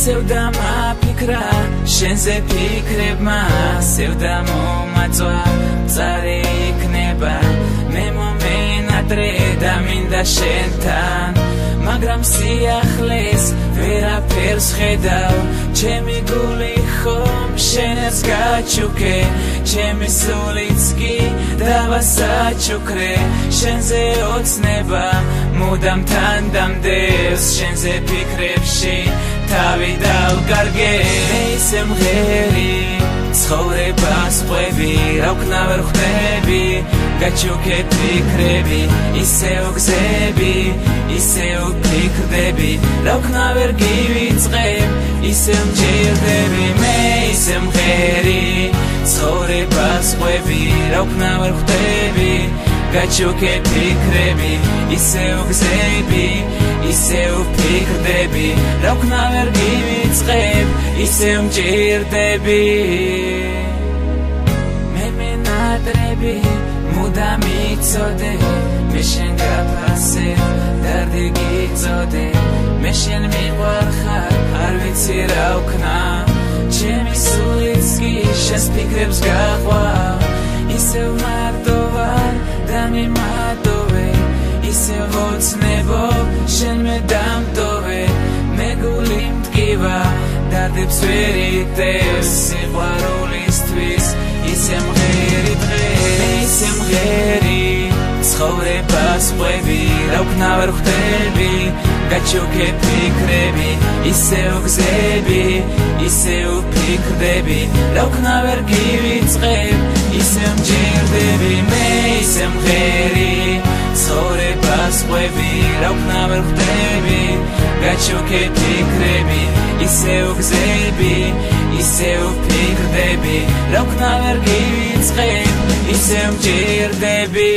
ისევ დამაფიქრა შენზე ფიქრებმა ისევ დამომაწვა მწარე იქნება მე მომენატრე და მინდა შენთან მაგრამ სიახლეს ვერაფერს ხედავ ჩემი გული ხომ შენს გაჩუქე ჩემი სულიც კი დავასაჩუქრე შენზე ოცნება მუდამ თან დამდევს შენზე ფიქრებში თავი დავკარგე მე ისე მღერი ცხოვრებას ყვები რა ვქნა ვერ ხვდები გაჩუქე ფიქრები ისევ გზები ისევ ფიქრდები რა ვქნა ვერ გივიწყებ ისევ მჭირდები მე ისე მღერი ცხოვრებას ყვები რა ვქნა ვერ ხვდები გაჩუქე ფიქრები ისევ გზები ისევ ფიქრდები რა ვქნა ვერ გივიწყებ ისევ მჭირდები მე მენატრები მუდამ იცოდე მე შენ გაფასებ დარდი გიწოდე მე შენ მიყვარხარ არ ვიცი რა ვქნა ჩემი სულიც კი შენს ფიქრებს გაყვავ ისევ მარტო ვარ და მიმატოვე ისევ ოცნებო შენ მე დამტოვე მე გული მტკივა დარდებს ვერ იტევს სიყვარულისთვის ისე მღერი დღე ისე მღერი ცხოვრებას ყვები რა ვქნა ვერ ხვდები გაჩუქე ფიქრები ისევ გზები ისევ ფიქრდები რა ვქნა ვერ გივიწყებ ისევ მჭირდები მე ისე მღერი ცხოვრებას ყვები რა ვქნა ვერ ხვდები გაჩუქე ფიქრები ისევ გზები ისევ ფიქრდები რა ვქნა ვერ გივიწყებ ისევ მჭირდები